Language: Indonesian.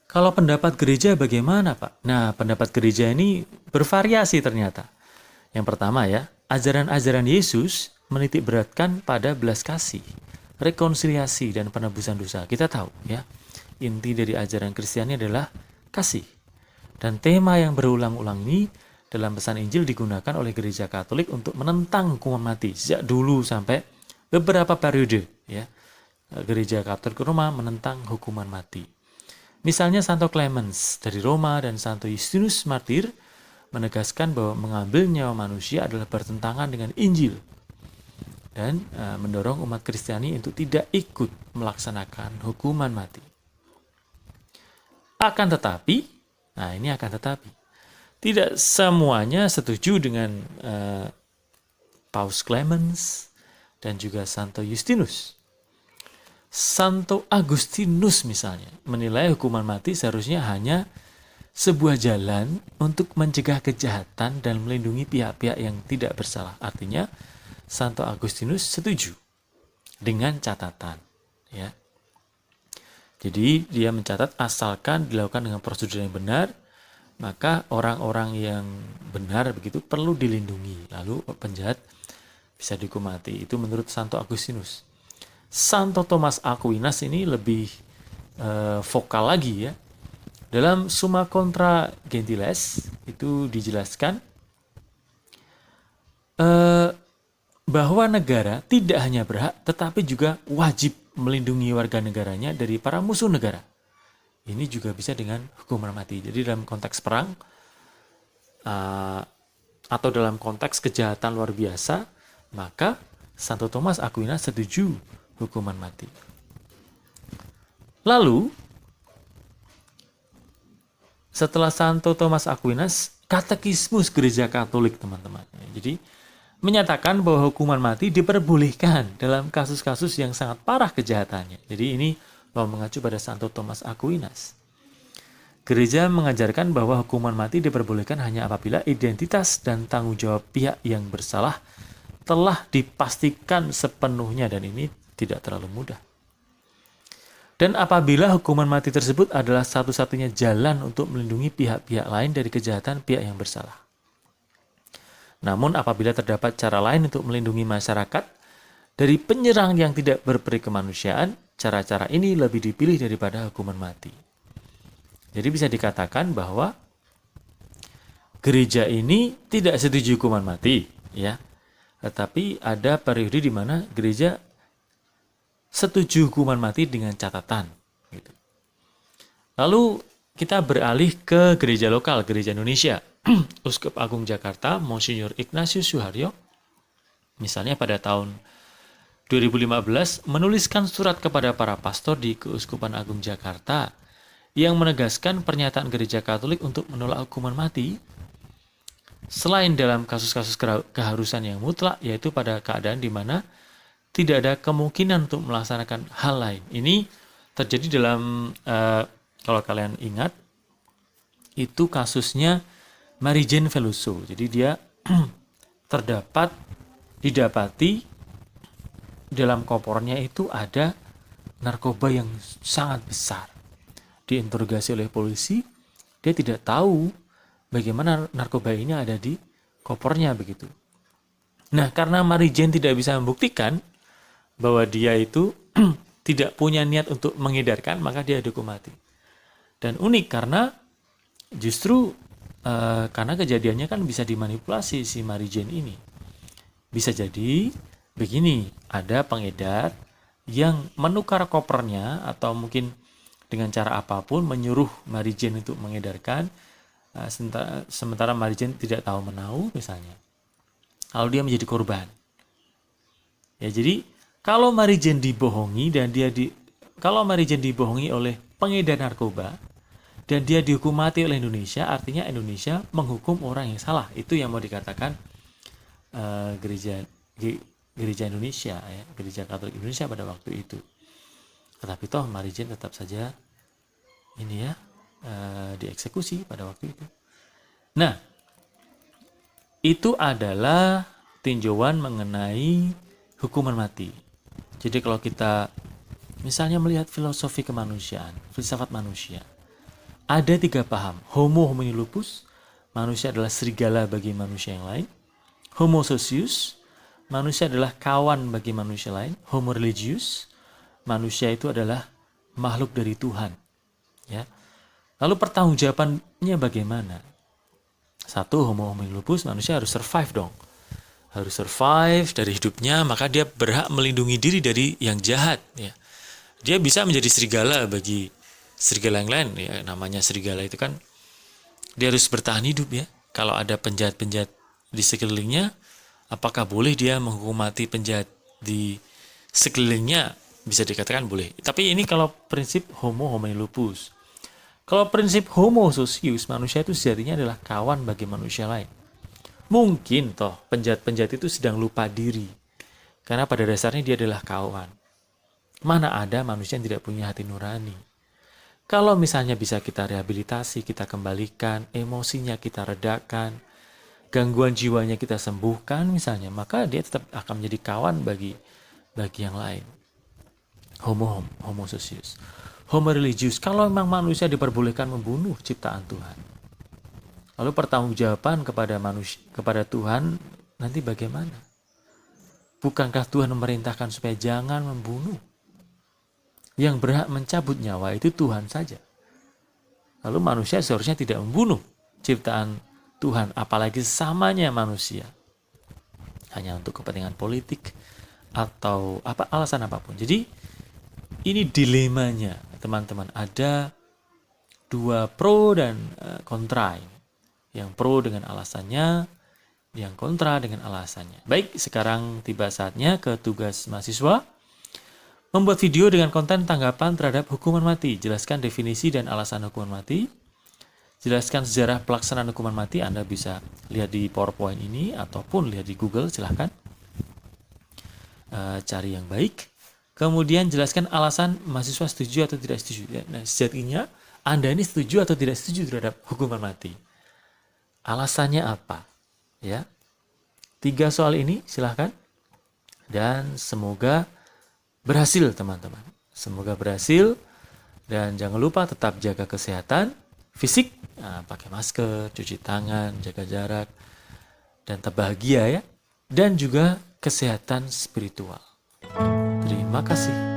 Kalau pendapat gereja bagaimana, Pak? Nah, pendapat gereja ini bervariasi ternyata. Yang pertama ya, ajaran-ajaran Yesus menitik beratkan pada belas kasih, rekonsiliasi, dan penebusan dosa. Kita tahu ya, inti dari ajaran Kristiani adalah kasih. Dan tema yang berulang-ulang ini dalam pesan Injil digunakan oleh gereja Katolik untuk menentang hukuman mati sejak dulu sampai beberapa periode ya. Gereja Katolik Roma menentang hukuman mati. Misalnya Santo Clemens dari Roma dan Santo Justinus Martir menegaskan bahwa mengambil nyawa manusia adalah bertentangan dengan Injil dan mendorong umat Kristiani untuk tidak ikut melaksanakan hukuman mati. Akan tetapi, tidak semuanya setuju dengan Paus Clemens dan juga Santo Justinus. Santo Agustinus misalnya menilai hukuman mati seharusnya hanya sebuah jalan untuk mencegah kejahatan dan melindungi pihak-pihak yang tidak bersalah. Artinya Santo Agustinus setuju dengan catatan ya. Jadi dia mencatat asalkan dilakukan dengan prosedur yang benar, maka orang-orang yang benar begitu perlu dilindungi. Lalu penjahat bisa dihukum mati. Itu menurut Santo Agustinus. Santo Thomas Aquinas ini lebih vokal lagi ya. Dalam Summa Contra Gentiles itu dijelaskan bahwa negara tidak hanya berhak tetapi juga wajib melindungi warga negaranya dari para musuh negara. Ini juga bisa dengan hukuman mati. Jadi dalam konteks perang atau dalam konteks kejahatan luar biasa, maka Santo Thomas Aquinas setuju hukuman mati. Lalu, setelah Santo Thomas Aquinas, Katekismus Gereja Katolik, teman-teman. Jadi, menyatakan bahwa hukuman mati diperbolehkan dalam kasus-kasus yang sangat parah kejahatannya. Jadi ini mengacu pada Santo Thomas Aquinas. Gereja mengajarkan bahwa hukuman mati diperbolehkan hanya apabila identitas dan tanggung jawab pihak yang bersalah telah dipastikan sepenuhnya, dan ini tidak terlalu mudah. Dan apabila hukuman mati tersebut adalah satu-satunya jalan untuk melindungi pihak-pihak lain dari kejahatan pihak yang bersalah. Namun apabila terdapat cara lain untuk melindungi masyarakat dari penyerang yang tidak berperi kemanusiaan, cara-cara ini lebih dipilih daripada hukuman mati. Jadi bisa dikatakan bahwa gereja ini tidak setuju hukuman mati, ya. Tetapi ada periode di mana gereja setuju hukuman mati dengan catatan. Gitu. Lalu kita beralih ke gereja lokal, gereja Indonesia. Uskup Agung Jakarta, Monsinyur Ignatius Suharyo, misalnya pada tahun 2015 menuliskan surat kepada para pastor di Keuskupan Agung Jakarta yang menegaskan pernyataan gereja Katolik untuk menolak hukuman mati selain dalam kasus-kasus keharusan yang mutlak, yaitu pada keadaan di mana tidak ada kemungkinan untuk melaksanakan hal lain. Ini terjadi dalam, kalau kalian ingat, itu kasusnya Marie-Jeanne Veloso. Jadi dia didapati dalam kopornya itu ada narkoba yang sangat besar. Diinterogasi oleh polisi, dia tidak tahu bagaimana narkoba ini ada di kopornya begitu. Nah, karena Marie-Jeanne tidak bisa membuktikan bahwa dia itu tidak punya niat untuk mengedarkan, maka dia dihukum mati. Dan unik karena justru karena kejadiannya kan bisa dimanipulasi si Marie-Jeanne ini. Bisa jadi begini, ada pengedar yang menukar kopernya atau mungkin dengan cara apapun menyuruh Marie-Jeanne untuk mengedarkan, sementara Marie-Jeanne tidak tahu menahu misalnya. Lalu dia menjadi korban. Ya, jadi kalau Marie-Jeanne dibohongi kalau Marie-Jeanne dibohongi oleh pengedar narkoba dan dia dihukum mati oleh Indonesia, artinya Indonesia menghukum orang yang salah. Itu yang mau dikatakan gereja Indonesia, ya, gereja Katolik Indonesia pada waktu itu. Tetapi toh Marie-Jeanne tetap saja dieksekusi pada waktu itu. Nah, itu adalah tinjauan mengenai hukuman mati. Jadi kalau kita misalnya melihat filosofi kemanusiaan, filsafat manusia, ada 3 paham. Homo homini lupus, manusia adalah serigala bagi manusia yang lain. Homo socius, manusia adalah kawan bagi manusia lain. Homo religius, manusia itu adalah makhluk dari Tuhan. Ya. Lalu pertanggungjawabannya bagaimana? Satu, homo homini lupus, manusia harus survive dong. Harus survive dari hidupnya, maka dia berhak melindungi diri dari yang jahat. Ya. Dia bisa menjadi serigala bagi serigala yang lain. Ya, namanya serigala itu kan, dia harus bertahan hidup ya. Kalau ada penjahat-penjahat di sekelilingnya, apakah boleh dia menghukum mati penjahat di sekelilingnya? Bisa dikatakan boleh. Tapi ini kalau prinsip homo homini lupus. Kalau prinsip homo socius, manusia itu sejatinya adalah kawan bagi manusia lain. Mungkin toh penjahat-penjahat itu sedang lupa diri. Karena pada dasarnya dia adalah kawan. Mana ada manusia yang tidak punya hati nurani. Kalau misalnya bisa kita rehabilitasi, kita kembalikan, emosinya kita redakan, gangguan jiwanya kita sembuhkan misalnya, maka dia tetap akan menjadi kawan bagi yang lain. Homo socius. Homo religius, kalau memang manusia diperbolehkan membunuh ciptaan Tuhan, lalu pertanggungjawaban kepada Tuhan nanti bagaimana? Bukankah Tuhan memerintahkan supaya jangan membunuh? Yang berhak mencabut nyawa itu Tuhan saja. Lalu manusia seharusnya tidak membunuh ciptaan Tuhan, apalagi sesamanya manusia, hanya untuk kepentingan politik atau alasan apapun. Jadi ini dilemanya, teman-teman. Ada 2 pro dan kontra. Yang pro dengan alasannya, yang kontra dengan alasannya. Baik, sekarang tiba saatnya ke tugas mahasiswa. Membuat video dengan konten tanggapan terhadap hukuman mati. Jelaskan definisi dan alasan hukuman mati. Jelaskan sejarah pelaksanaan hukuman mati. Anda bisa lihat di PowerPoint ini ataupun lihat di Google, silahkan. Cari yang baik. Kemudian jelaskan alasan mahasiswa setuju atau tidak setuju. Nah, sejatinya Anda ini setuju atau tidak setuju terhadap hukuman mati. Alasannya apa? Ya, 3 soal ini silahkan. Dan semoga berhasil teman-teman. Semoga berhasil. Dan jangan lupa tetap jaga kesehatan fisik. Nah, pakai masker, cuci tangan, jaga jarak. Dan tetap bahagia ya. Dan juga kesehatan spiritual. Terima kasih.